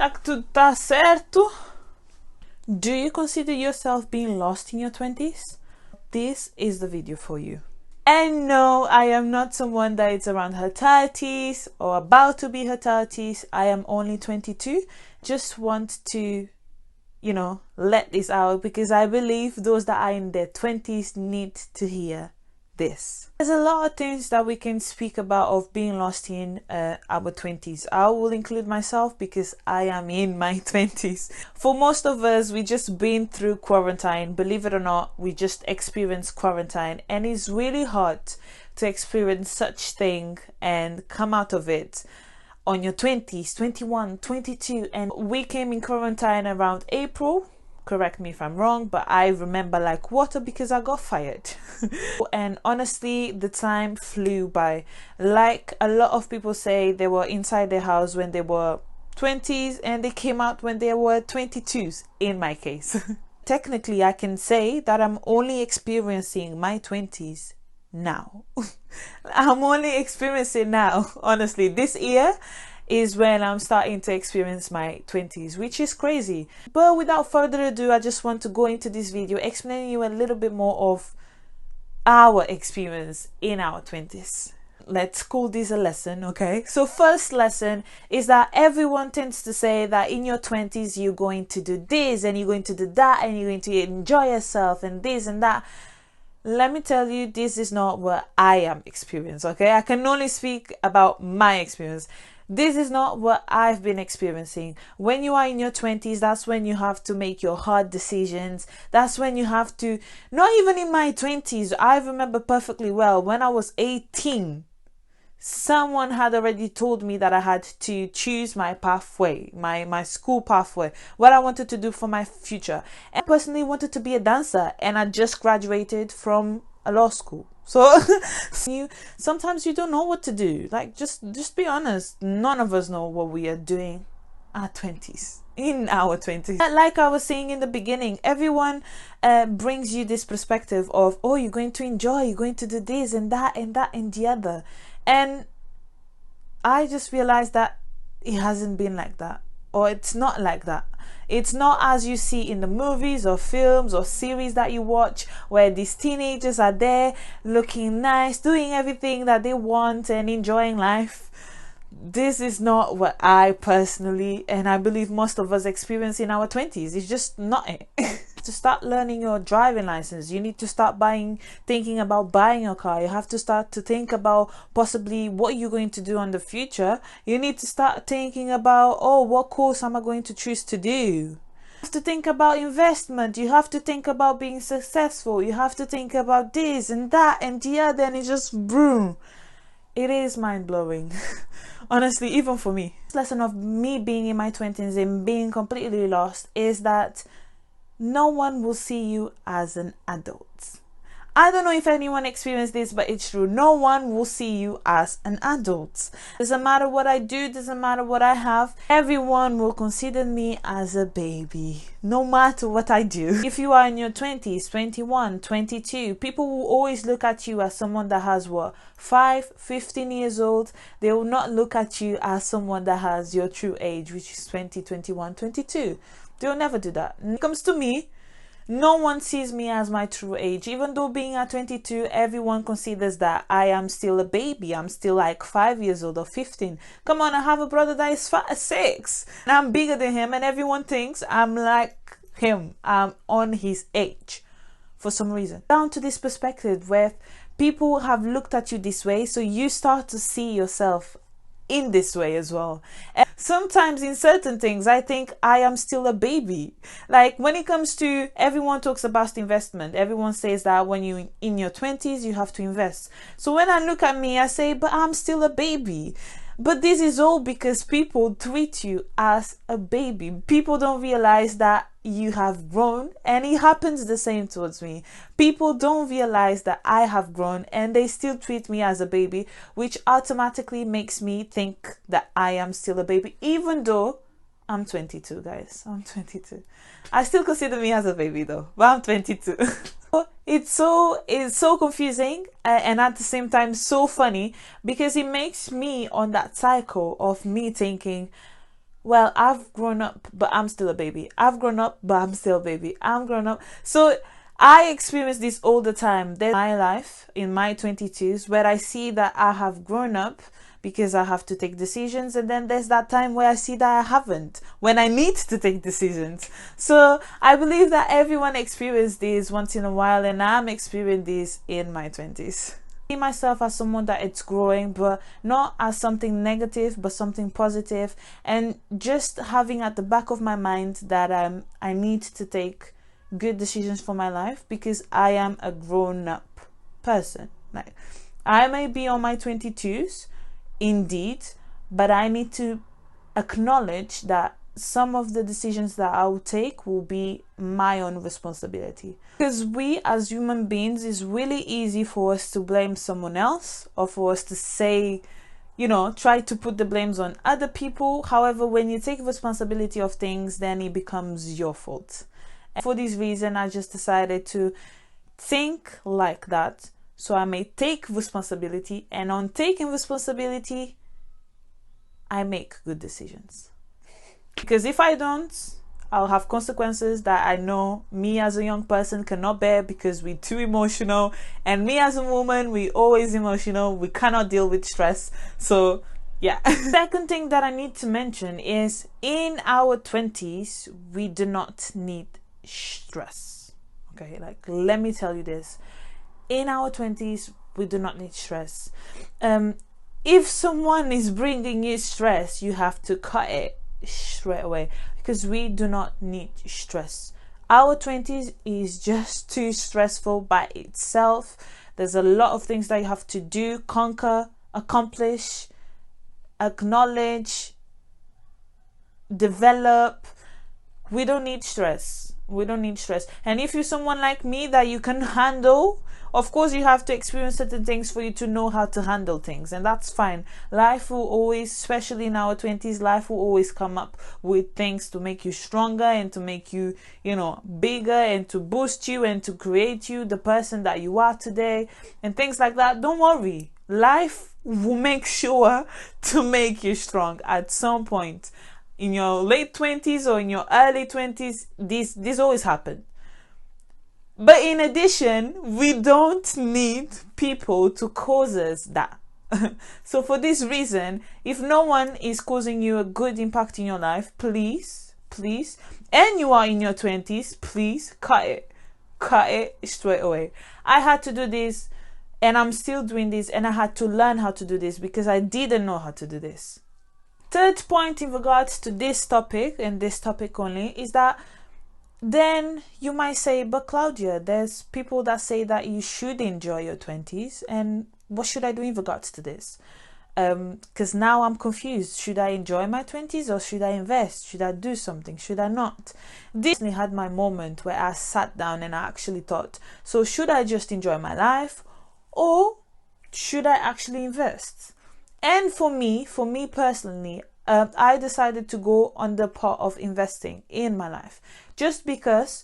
tudo tá certo? Do you consider yourself being lost in your 20s? This is the video for you. And no, I am not someone that is around her 30s or about to be her 30s. I am only 22. Just want to, let this out because I believe those that are in their 20s need to hear this. There's a lot of things that we can speak about of being lost in our 20s. I will include myself because I am in my 20s. For most of us, we just been through quarantine. Believe it or not, we just experienced quarantine, and it's really hard to experience such thing and come out of it on your 20s, 21, 22. And we came in quarantine around April. Correct me if I'm wrong, but I remember like water because I got fired. And honestly, the time flew by. Like a lot of people say, they were inside their house when they were 20s and they came out when they were 22s in my case. Technically, I can say that I'm only experiencing my 20s now. I'm only experiencing now, honestly. This year is when I'm starting to experience my 20s, which is crazy. But without further ado, I just want to go into this video explaining you a little bit more of our experience in our 20s. Let's call this a lesson, okay? So first lesson is that everyone tends to say that in your 20s you're going to do this and you're going to do that and you're going to enjoy yourself and this and that. Let me tell you, this is not what I am experiencing, okay? I can only speak about my experience. This is not what I've been experiencing. When you are in your 20s, that's when you have to make your hard decisions. That's when you have to, not even in my 20s, I remember perfectly well, when I was 18, someone had already told me that I had to choose my pathway, my school pathway, what I wanted to do for my future. And I personally wanted to be a dancer, and I just graduated from a law school. So sometimes you don't know what to do. Like, just be honest. None of us know what we are doing in our 20s. Like I was saying in the beginning, everyone brings you this perspective of, oh, you're going to enjoy, you're going to do this and that and that and the other. And I just realized that it hasn't been like that, or it's not like that. It's not as you see in the movies or films or series that you watch, where these teenagers are there looking nice, doing everything that they want and enjoying life. This is not what I personally, and I believe most of us, experience in our 20s. It's just not it. To start learning your driving license, you need to start thinking about buying a car. You have to start to think about possibly what you're going to do in the future. You need to start thinking about, oh, what course am I going to choose to do? You have to think about investment. You have to think about being successful. You have to think about this and that and the other, and it's just boom. It is mind-blowing. Honestly, even for me. This lesson of me being in my 20s and being completely lost is that no one will see you as an adult. I don't know if anyone experienced this, but it's true. No one will see you as an adult. Doesn't matter what I do, doesn't matter what I have. Everyone will consider me as a baby, no matter what I do. If you are in your 20s, 21, 22, people will always look at you as someone that has 15 years old. They will not look at you as someone that has your true age, which is 20, 21, 22. They'll never do that. When it comes to me, no one sees me as my true age. Even though being at 22, everyone considers that I am still a baby. I'm still like 5 years old or 15. Come on, I have a brother that is 6. And I'm bigger than him, and everyone thinks I'm like him. I'm on his age for some reason. Down to this perspective where people have looked at you this way, so you start to see yourself in this way as well. And sometimes in certain things I think I am still a baby. Like when it comes to, everyone talks about investment. Everyone says that when you in your 20s you have to invest. So when I look at me, I say, but I'm still a baby. But this is all because people treat you as a baby. People don't realize that you have grown, and it happens the same towards me. People don't realize that I have grown and they still treat me as a baby, which automatically makes me think that I am still a baby, even though I'm 22, guys. I'm 22. I still consider me as a baby though, but I'm 22. It's so confusing and at the same time so funny, because it makes me on that cycle of me thinking, well, I've grown up, but I'm still a baby. I've grown up, but I'm still a baby. I'm grown up. So I experience this all the time. There's my life in my 22s where I see that I have grown up because I have to take decisions, and then there's that time where I see that I haven't, when I need to take decisions. So I believe that everyone experiences this once in a while, and I'm experiencing this in my 20s. See myself as someone that it's growing, but not as something negative, but something positive, and just having at the back of my mind that I need to take good decisions for my life because I am a grown-up person. Like, I may be on my 22s, indeed, but I need to acknowledge that some of the decisions that I will take will be my own responsibility. Because we as human beings, it's really easy for us to blame someone else, or for us to say, you know, try to put the blames on other people. However, when you take responsibility of things, then it becomes your fault. And for this reason, I just decided to think like that, so I may take responsibility, and on taking responsibility, I make good decisions. Because if I don't, I'll have consequences that I know me as a young person cannot bear, because we're too emotional, and me as a woman, we're always emotional. We cannot deal with stress. So yeah. Second thing that I need to mention is, in our 20s, we do not need stress. Okay, like, let me tell you this. In our 20s, we do not need stress. If someone is bringing you stress, you have to cut it straight away, because we do not need stress. Our 20s is just too stressful by itself. There's a lot of things that you have to do, conquer, accomplish, acknowledge, develop. We don't need stress. We don't need stress. And if you're someone like me that you can handle, of course you have to experience certain things for you to know how to handle things, and that's fine. Life will always, especially in our 20s, life will always come up with things to make you stronger and to make you, you know, bigger, and to boost you and to create you the person that you are today, and things like that. Don't worry. Life will make sure to make you strong at some point. In your late 20s or in your early 20s, this always happens. But in addition, we don't need people to cause us that. So for this reason, if no one is causing you a good impact in your life, please, and you are in your 20s, please cut it straight away. I had to do this, and I'm still doing this, and I had to learn how to do this because I didn't know how to do this. Third point in regards to this topic, and this topic only, is that then you might say, but Claudia, there's people that say that you should enjoy your 20s, and what should I do in regards to this? Because now I'm confused. Should I enjoy my 20s, or should I invest? Should I do something? Should I not? This had my moment where I sat down and I actually thought, so should I just enjoy my life, or should I actually invest? And for me personally, I decided to go on the part of investing in my life, just because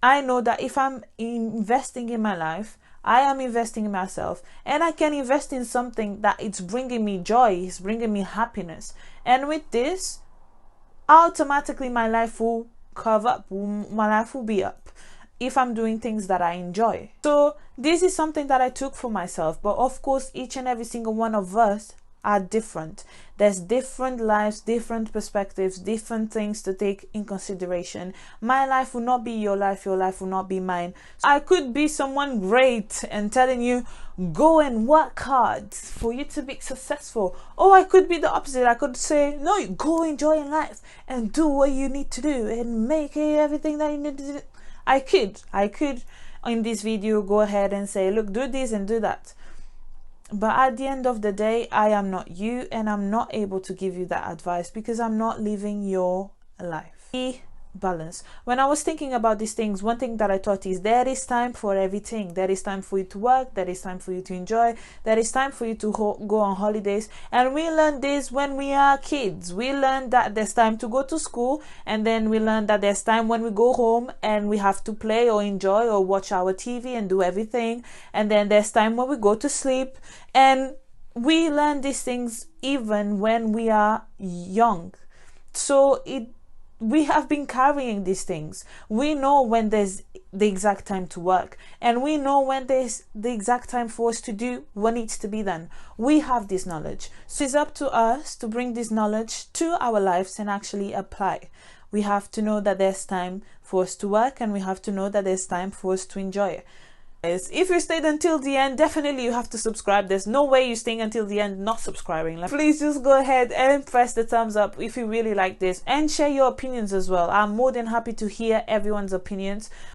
I know that if I'm investing in my life, I am investing in myself, and I can invest in something that it's bringing me joy, it's bringing me happiness. And with this, automatically my life will cover up, my life will be up if I'm doing things that I enjoy. So this is something that I took for myself, but of course each and every single one of us are different. There's different lives, different perspectives, different things to take in consideration. My life will not be your life will not be mine. I could be someone great and telling you, go and work hard for you to be successful. Or I could be the opposite. I could say, no, go enjoy life and do what you need to do and make everything that you need to do. I could in this video go ahead and say, look, do this and do that. But at the end of the day, I am not you, and I'm not able to give you that advice because I'm not living your life. Be balanced. When I was thinking about these things, one thing that I thought is there is time for everything. There is time for you to work. There is time for you to enjoy. There is time for you to go on holidays. And we learn this when we are kids. We learn that there's time to go to school, and then we learn that there's time when we go home and we have to play or enjoy or watch our TV and do everything. And then there's time when we go to sleep. And we learn these things even when we are young. So we have been carrying these things. We know when there's the exact time to work, and we know when there's the exact time for us to do what needs to be done. We have this knowledge, so it's up to us to bring this knowledge to our lives and actually apply. We have to know that there's time for us to work, and we have to know that there's time for us to enjoy. If you stayed until the end, definitely you have to subscribe. There's no way you're staying until the end not subscribing. Please just go ahead and press the thumbs up if you really like this, and share your opinions as well. I'm more than happy to hear everyone's opinions.